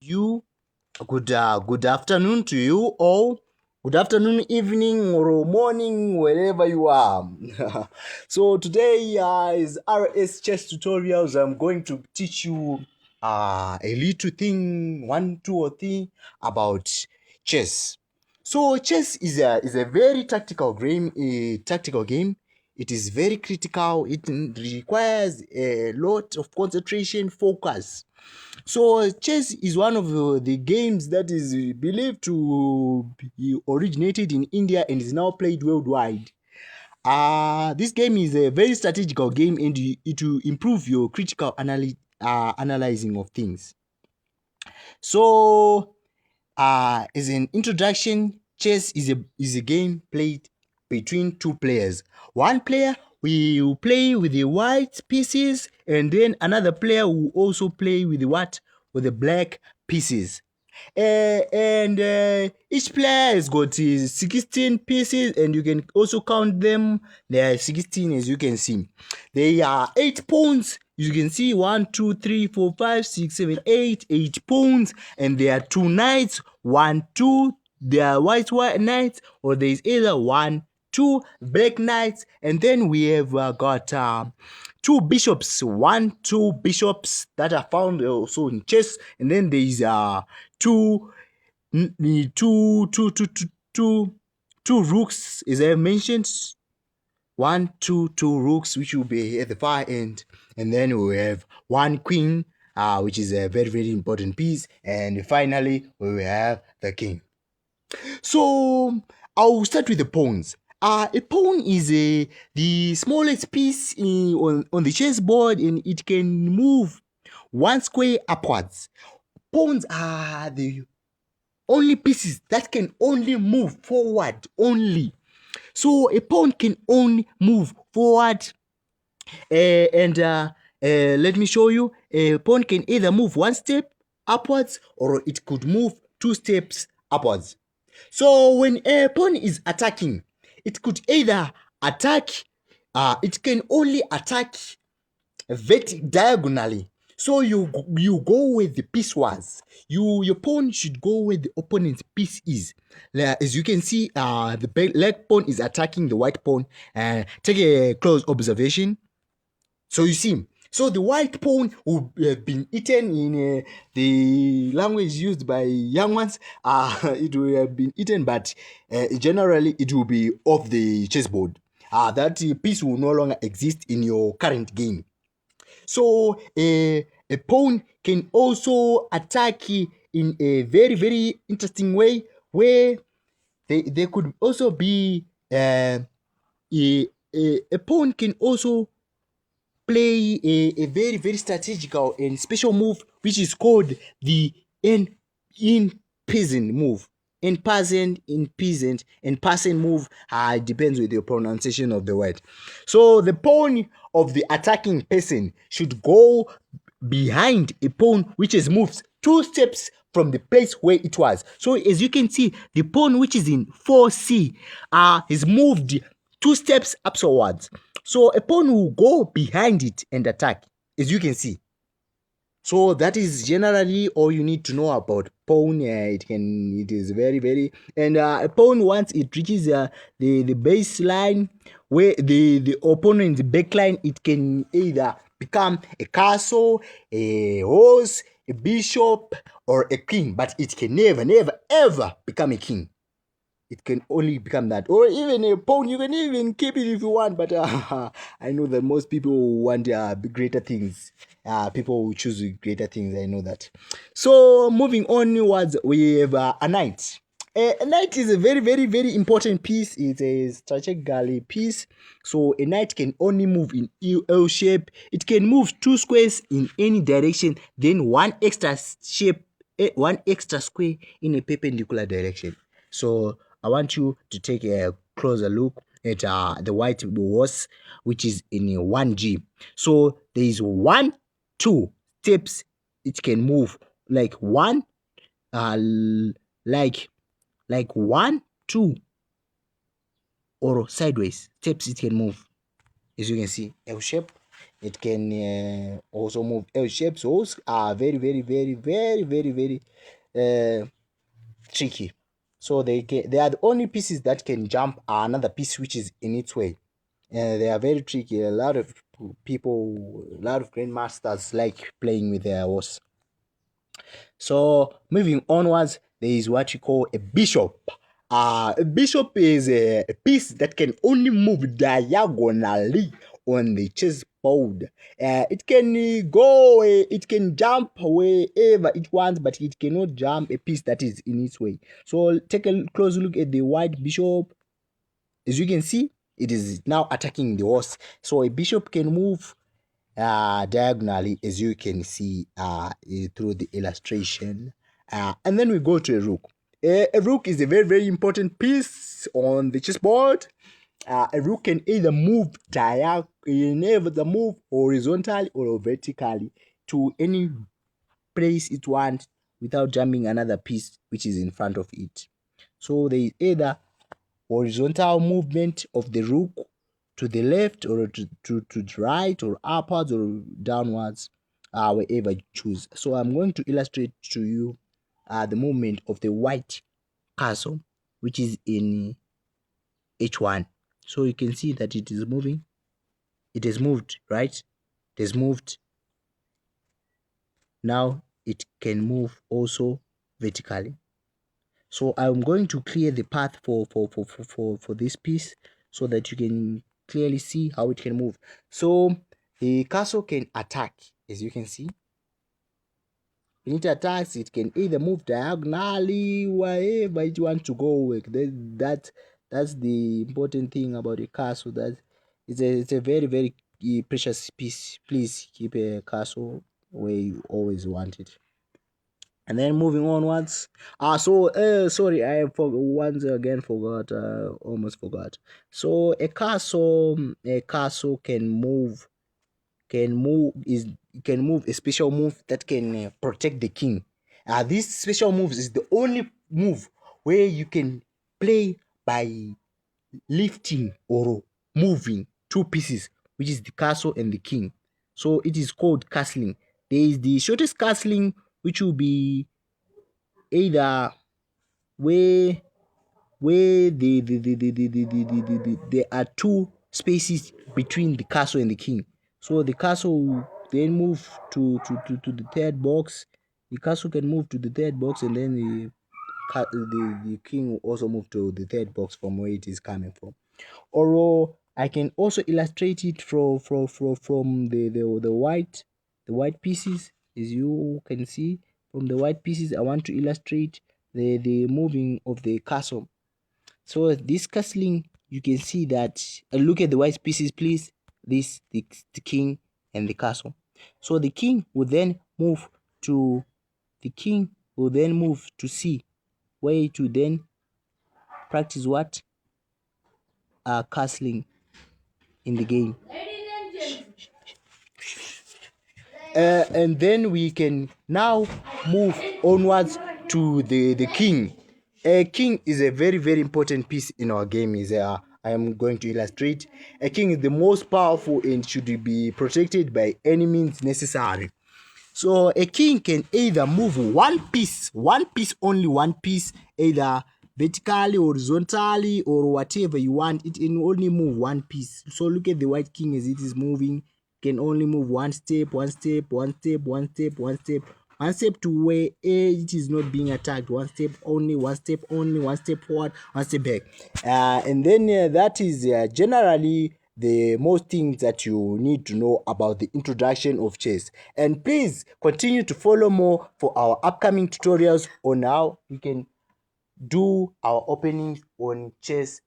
You good afternoon to you all. Good afternoon, evening, or morning, wherever you are. So today is RS chess tutorials. I'm going to teach you a little thing, one, two, or three about chess. So chess is a very tactical game. It is very critical. It requires a lot of concentration, focus. So chess is one of the games that is believed to be originated in India and is now played worldwide. This game is a very strategical game and it will improve your critical analyzing of things. So, as an introduction, chess is a game played between two players. One player will play with the white pieces, and then another player will also play with the what? With the black pieces. And each player has got 16 pieces, and you can also count them. There are 16, as you can see. There are 8 pawns. You can see 1, 2, 3, 4, 5, 6, 7, 8, 8 pawns, and there are 2 knights. 1, 2. There are white knights, or there is either 1, 2 black knights, and then we have got 2 bishops, 1, 2 bishops that are found also in chess, and then there is two, two, two, two, two, two, two rooks, as I mentioned. 1, 2, 2 rooks, which will be at the far end, and then we have 1 queen, which is a very, very important piece, and finally we will have the king. So I'll start with the pawns. A pawn is the smallest piece on the chessboard, and it can move 1 square upwards. Pawns are the only pieces that can only move forward only. So a pawn can only move forward, and let me show you. A pawn can either move 1 step upwards, or it could move 2 steps upwards. So when a pawn is attacking, it could either attack, it can only attack diagonally. So you go where the piece was. Your pawn should go where the opponent's piece is. As you can see, the black pawn is attacking the white pawn. Take a close observation. So you see, so the white pawn will have been eaten in the language used by young ones. It will have been eaten, but generally it will be off the chessboard. That piece will no longer exist in your current game. So a pawn can also attack in a very, very interesting way, where they could also be a pawn can also play a very, very strategical and special move, which is called the in peasant move. In peasant move, depends with your pronunciation of the word. So the pawn of the attacking person should go behind a pawn which has moved 2 steps from the place where it was. So as you can see, the pawn which is in 4C has moved 2 steps upwards. So a pawn will go behind it and attack, as you can see. So that is generally all you need to know about pawn. It is very, very, and a pawn, once it reaches the baseline where the opponent's backline, it can either become a castle, a horse, a bishop, or a king, but it can never, never, ever become a king. It can only become that, or even a pawn. You can even keep it if you want, but I know that most people want greater things. People will choose greater things. I know that. So moving onwards, we have a knight. A knight is a very, very, very important piece. It's a strategic piece. So a knight can only move in L shape. It can move 2 squares in any direction, then 1 extra shape, 1 extra square in a perpendicular direction. So I want you to take a closer look at the white horse, which is in 1G. So there is 1, 2 steps it can move, like 1, like 1, 2, or sideways steps it can move. As you can see, L shape, It can also move L shapes. Those are very, very, very, very, very, very tricky. So they are the only pieces that can jump another piece which is in its way. They are very tricky. A lot of people, a lot of grandmasters like playing with their horse. So moving onwards, there is what you call a bishop. A bishop is a piece that can only move diagonally on the chessboard. It can it can jump wherever it wants, but it cannot jump a piece that is in its way. So take a close look at the white bishop. As you can see, it is now attacking the horse. So a bishop can move diagonally, as you can see through the illustration. And then we go to a rook. A rook is a very, very important piece on the chessboard. A rook can either move horizontally or vertically to any place it wants without jamming another piece which is in front of it. So there is either horizontal movement of the rook to the left or to the right or upwards or downwards, wherever you choose. So I'm going to illustrate to you the movement of the white castle, which is in H1. So you can see that it is moving. It has moved, right? It has moved. Now it can move also vertically. So I'm going to clear the path for this piece so that you can clearly see how it can move. So the castle can attack, as you can see. When it attacks, it can either move diagonally, wherever it wants to go. That's the important thing about a castle. That it's a very, very precious piece. Please keep a castle where you always want it. And then moving onwards, sorry, I once again forgot, almost forgot. So a castle can move a special move that can protect the king. This special move is the only move where you can play by lifting or moving two pieces, which is the castle and the king. So it is called castling. There is the shortest castling, which will be either where there are two spaces between the castle and the king. So the castle will then move to the third box. The castle can move to the third box, and then the king will also move to the third box from where it is coming from. Or I can also illustrate it from the white pieces. As you can see from the white pieces, I want to illustrate the moving of the castle. So this castling, you can see that, look at the white pieces, please. This the king and the castle. So the king will then move to C, where to then practice what castling in the game. And then we can now move onwards to the king. A king is a very, very important piece in our game. I am going to illustrate. A king is the most powerful and should be protected by any means necessary. So a king can either move one piece, only one piece, either vertically, horizontally, or whatever you want. It can only move one piece. So look at the white king as it is moving. Can only move one step to where it is not being attacked. One step only, one step forward, one step back. And then that is generally the most things that you need to know about the introduction of chess. And please continue to follow more for our upcoming tutorials on how we can do our openings on chess